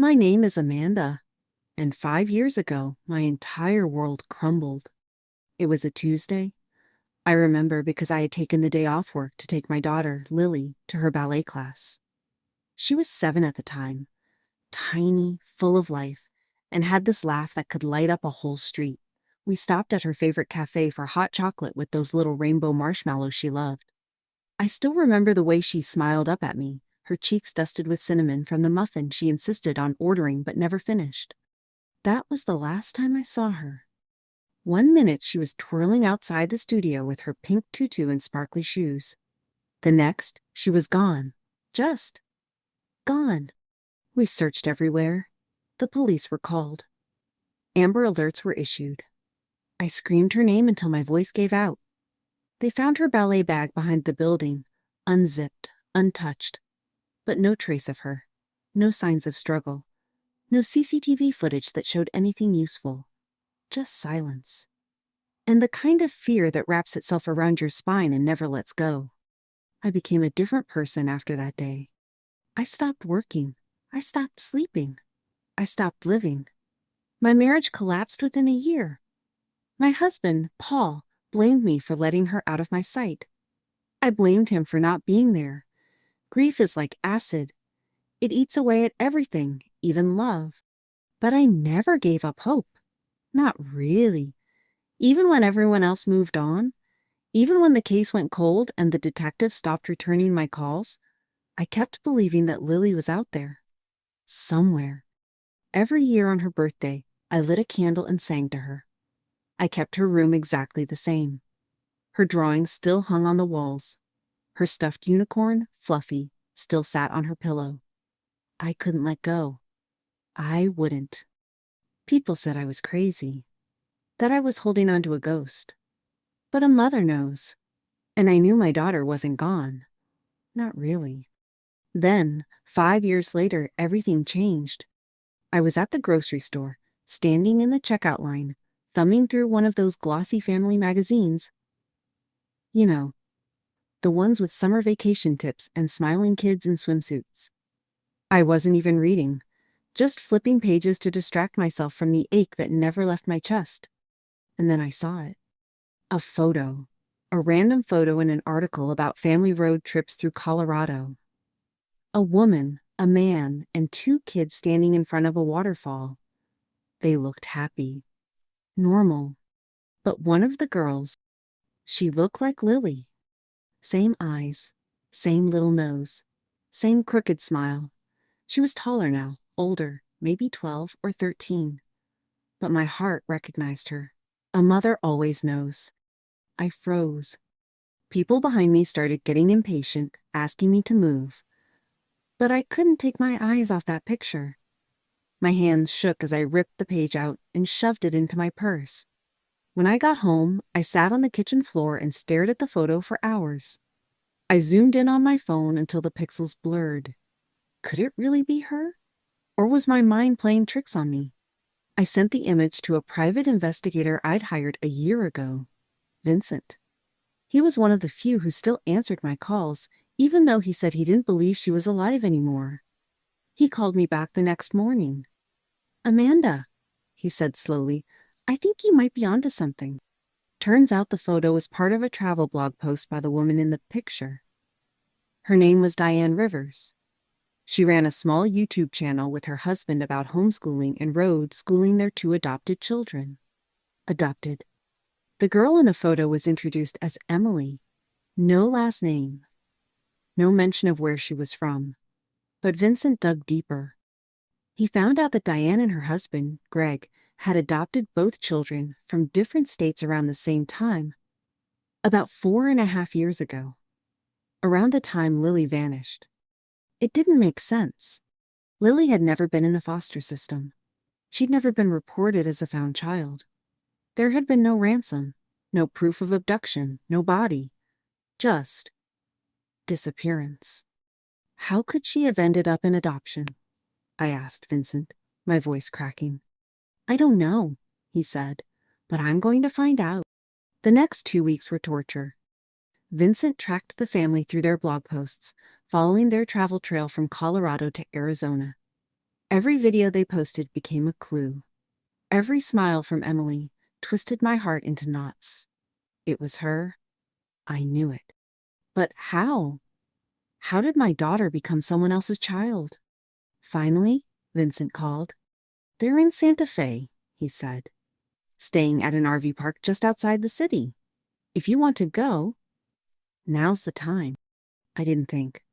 My name is Amanda, and 5 years ago, my entire world crumbled. It was a Tuesday. I remember because I had taken the day off work to take my daughter, Lily, to her ballet class. She was 7 at the time, tiny, full of life, and had this laugh that could light up a whole street. We stopped at her favorite cafe for hot chocolate with those little rainbow marshmallows she loved. I still remember the way she smiled up at me, her cheeks dusted with cinnamon from the muffin she insisted on ordering but never finished. That was the last time I saw her. One minute she was twirling outside the studio with her pink tutu and sparkly shoes. The next, she was gone. Just gone. We searched everywhere. The police were called. Amber alerts were issued. I screamed her name until my voice gave out. They found her ballet bag behind the building, unzipped, untouched. But no trace of her. No signs of struggle. No CCTV footage that showed anything useful. Just silence. And the kind of fear that wraps itself around your spine and never lets go. I became a different person after that day. I stopped working. I stopped sleeping. I stopped living. My marriage collapsed within a year. My husband, Paul, blamed me for letting her out of my sight. I blamed him for not being there. Grief is like acid. It eats away at everything, even love. But I never gave up hope. Not really. Even when everyone else moved on, even when the case went cold and the detective stopped returning my calls, I kept believing that Lily was out there. Somewhere. Every year on her birthday, I lit a candle and sang to her. I kept her room exactly the same. Her drawings still hung on the walls. Her stuffed unicorn, Fluffy, still sat on her pillow. I couldn't let go. I wouldn't. People said I was crazy, that I was holding on to a ghost. But a mother knows. And I knew my daughter wasn't gone. Not really. Then, 5 years later, everything changed. I was at the grocery store, standing in the checkout line, thumbing through one of those glossy family magazines. You know, the ones with summer vacation tips and smiling kids in swimsuits. I wasn't even reading, just flipping pages to distract myself from the ache that never left my chest. And then I saw it. A photo. A random photo in an article about family road trips through Colorado. A woman, a man, and 2 kids standing in front of a waterfall. They looked happy. Normal. But one of the girls, she looked like Lily. Same eyes, same little nose, same crooked smile. She was taller now, older, maybe 12 or 13. But my heart recognized her. A mother always knows. I froze. People behind me started getting impatient, asking me to move. But I couldn't take my eyes off that picture. My hands shook as I ripped the page out and shoved it into my purse. When I got home, I sat on the kitchen floor and stared at the photo for hours. I zoomed in on my phone until the pixels blurred. Could it really be her? Or was my mind playing tricks on me? I sent the image to a private investigator I'd hired a year ago, Vincent. He was one of the few who still answered my calls, even though he said he didn't believe she was alive anymore. He called me back the next morning. "Amanda," he said slowly, "I think you might be onto something." Turns out the photo was part of a travel blog post by the woman in the picture. Her name was Diane Rivers. She ran a small YouTube channel with her husband about homeschooling and road schooling their 2 adopted children. Adopted. The girl in the photo was introduced as Emily. No last name. No mention of where she was from. But Vincent dug deeper. He found out that Diane and her husband, Greg, had adopted both children from different states around the same time, about 4.5 years ago, around the time Lily vanished. It didn't make sense. Lily had never been in the foster system. She'd never been reported as a found child. There had been no ransom, no proof of abduction, no body. Just disappearance. How could she have ended up in adoption? I asked Vincent, my voice cracking. "I don't know," he said, "but I'm going to find out." The next 2 weeks were torture. Vincent tracked the family through their blog posts, following their travel trail from Colorado to Arizona. Every video they posted became a clue. Every smile from Emily twisted my heart into knots. It was her. I knew it. But how? How did my daughter become someone else's child? Finally, Vincent called. "They're in Santa Fe," he said, "staying at an RV park just outside the city. If you want to go, now's the time." I didn't think.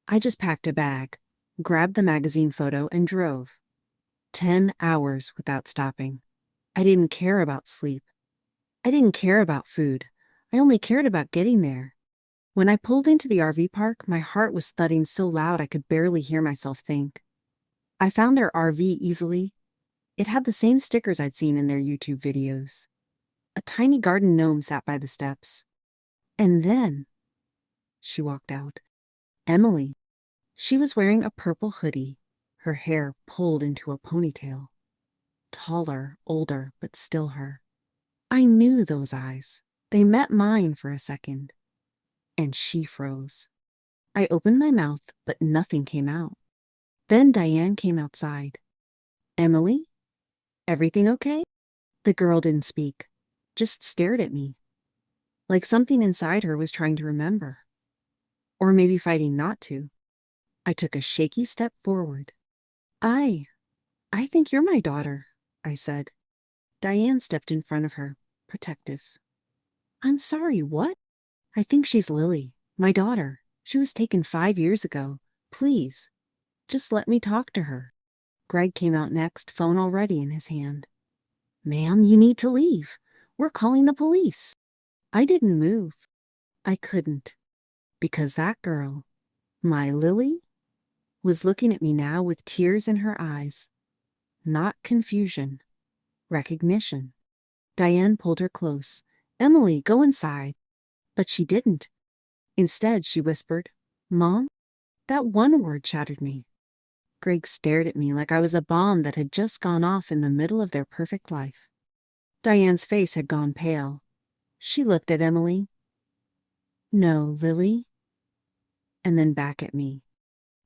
I just packed a bag, grabbed the magazine photo, and drove. 10 hours without stopping. I didn't care about sleep. I didn't care about food. I only cared about getting there. When I pulled into the RV park, my heart was thudding so loud I could barely hear myself think. I found their RV easily. It had the same stickers I'd seen in their YouTube videos. A tiny garden gnome sat by the steps. And then she walked out. Emily. She was wearing a purple hoodie, her hair pulled into a ponytail. Taller, older, but still her. I knew those eyes. They met mine for a second. And she froze. I opened my mouth, but nothing came out. Then Diane came outside. "Emily? Everything okay?" The girl didn't speak, just stared at me, like something inside her was trying to remember. Or maybe fighting not to. I took a shaky step forward. I think you're my daughter," I said. Diane stepped in front of her, protective. "I'm sorry, what?" "I think she's Lily, my daughter. She was taken 5 years ago. Please, just let me talk to her." Greg came out next, phone already in his hand. "Ma'am, you need to leave. We're calling the police." I didn't move. I couldn't. Because that girl, my Lily, was looking at me now with tears in her eyes. Not confusion. Recognition. Diane pulled her close. "Emily, go inside." But she didn't. Instead, she whispered, "Mom?" That one word shattered me. Greg stared at me like I was a bomb that had just gone off in the middle of their perfect life. Diane's face had gone pale. She looked at Emily. "No, Lily." And then back at me.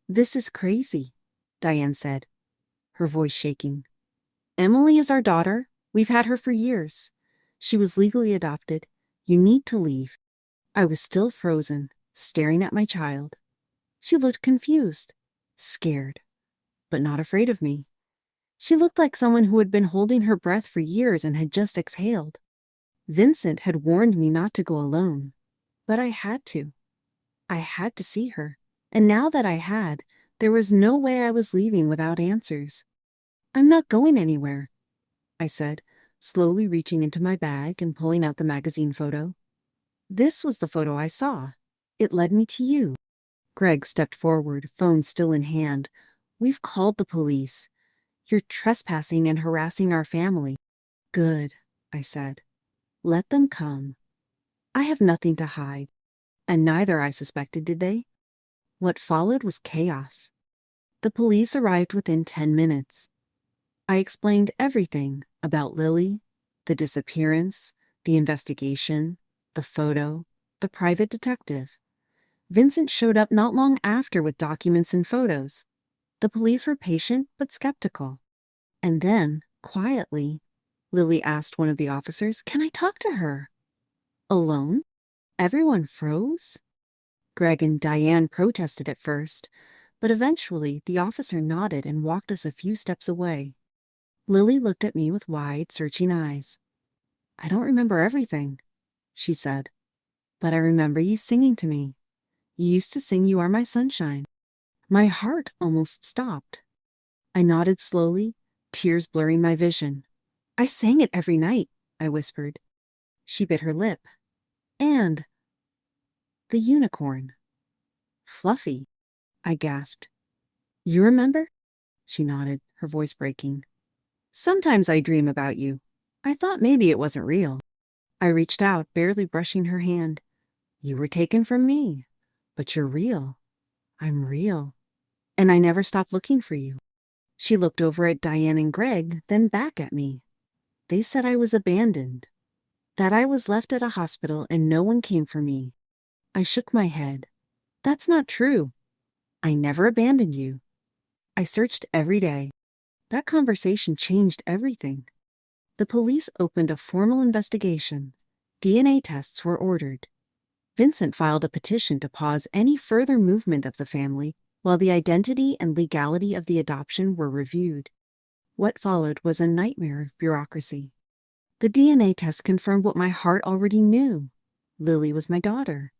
"This is crazy," Diane said, her voice shaking. "Emily is our daughter. We've had her for years. She was legally adopted. You need to leave." I was still frozen, staring at my child. She looked confused, scared, but not afraid of me. She looked like someone who had been holding her breath for years and had just exhaled. Vincent had warned me not to go alone, but I had to. I had to see her, and now that I had, there was no way I was leaving without answers. "I'm not going anywhere," I said, slowly reaching into my bag and pulling out the magazine photo. This was the photo I saw. It led me to you. Greg stepped forward, phone still in hand. "We've called the police. You're trespassing and harassing our family." "Good," I said. "Let them come. I have nothing to hide." And neither, I suspected, did they. What followed was chaos. The police arrived within 10 minutes. I explained everything about Lily, the disappearance, the investigation, the photo, the private detective. Vincent showed up not long after with documents and photos. The police were patient but skeptical. And then, quietly, Lily asked one of the officers, "Can I talk to her?" Alone? Everyone froze. Greg and Diane protested at first, but eventually the officer nodded and walked us a few steps away. Lily looked at me with wide, searching eyes. "I don't remember everything," she said, "but I remember you singing to me. You used to sing 'You Are My Sunshine.'" My heart almost stopped. I nodded slowly, tears blurring my vision. "I sang it every night," I whispered. She bit her lip. "And the unicorn. Fluffy," I gasped. "You remember?" She nodded, her voice breaking. "Sometimes I dream about you. I thought maybe it wasn't real." I reached out, barely brushing her hand. "You were taken from me, but you're real. I'm real. And I never stopped looking for you." She looked over at Diane and Greg, then back at me. "They said I was abandoned, that I was left at a hospital and no one came for me." I shook my head. "That's not true. I never abandoned you." I searched every day. That conversation changed everything. The police opened a formal investigation. DNA tests were ordered. Vincent filed a petition to pause any further movement of the family while the identity and legality of the adoption were reviewed. What followed was a nightmare of bureaucracy. The DNA test confirmed what my heart already knew. Lily was my daughter.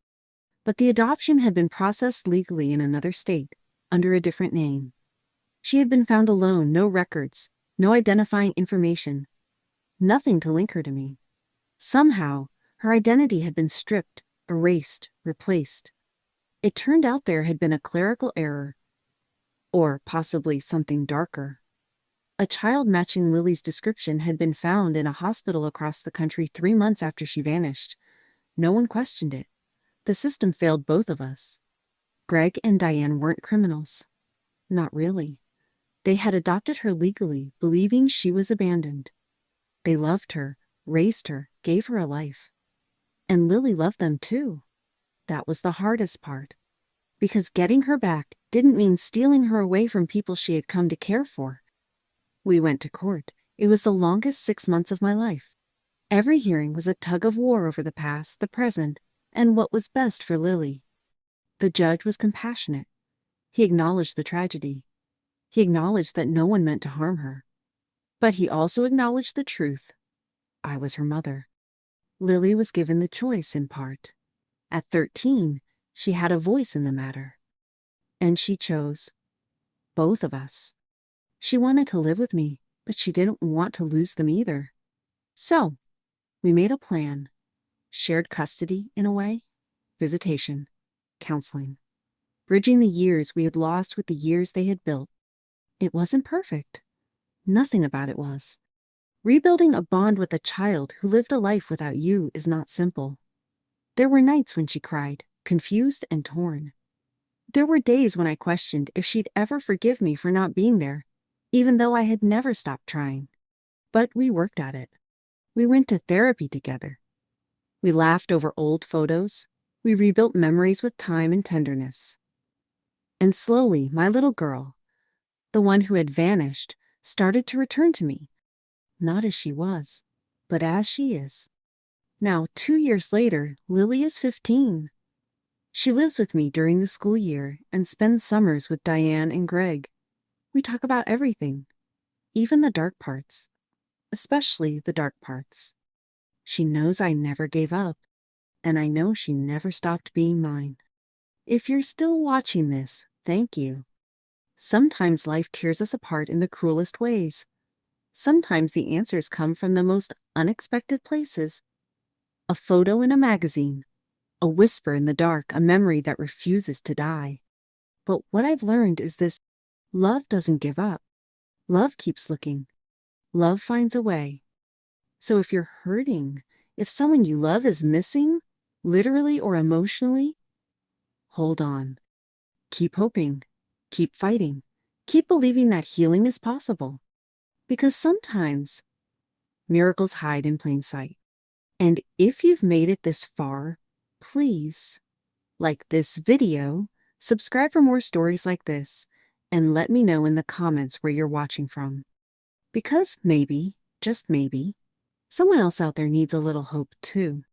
But the adoption had been processed legally in another state, under a different name. She had been found alone, no records, no identifying information, nothing to link her to me. Somehow, her identity had been stripped, erased, replaced. It turned out there had been a clerical error, or possibly something darker. A child matching Lily's description had been found in a hospital across the country 3 months after she vanished. No one questioned it. The system failed both of us. Greg and Diane weren't criminals. Not really. They had adopted her legally, believing she was abandoned. They loved her, raised her, gave her a life. And Lily loved them too. That was the hardest part. Because getting her back didn't mean stealing her away from people she had come to care for. We went to court. It was the longest 6 months of my life. Every hearing was a tug of war over the past, the present, and what was best for Lily. The judge was compassionate. He acknowledged the tragedy. He acknowledged that no one meant to harm her. But he also acknowledged the truth. I was her mother. Lily was given the choice, in part. At 13, she had a voice in the matter. And she chose. Both of us. She wanted to live with me, but she didn't want to lose them either. So, we made a plan. Shared custody, in a way. Visitation. Counseling. Bridging the years we had lost with the years they had built. It wasn't perfect. Nothing about it was. Rebuilding a bond with a child who lived a life without you is not simple. There were nights when she cried, confused and torn. There were days when I questioned if she'd ever forgive me for not being there, even though I had never stopped trying. But we worked at it. We went to therapy together. We laughed over old photos. We rebuilt memories with time and tenderness. And slowly, my little girl, the one who had vanished, started to return to me. Not as she was, but as she is. Now, 2 years later, Lily is 15. She lives with me during the school year and spends summers with Diane and Greg. We talk about everything, even the dark parts, especially the dark parts. She knows I never gave up, and I know she never stopped being mine. If you're still watching this, thank you. Sometimes life tears us apart in the cruelest ways. Sometimes the answers come from the most unexpected places. A photo in a magazine, a whisper in the dark, a memory that refuses to die. But what I've learned is this: love doesn't give up. Love keeps looking. Love finds a way. So if you're hurting, if someone you love is missing, literally or emotionally, hold on. Keep hoping. Keep fighting. Keep believing that healing is possible. Because sometimes miracles hide in plain sight. And if you've made it this far, please like this video, subscribe for more stories like this, and let me know in the comments where you're watching from. Because maybe, just maybe, someone else out there needs a little hope too.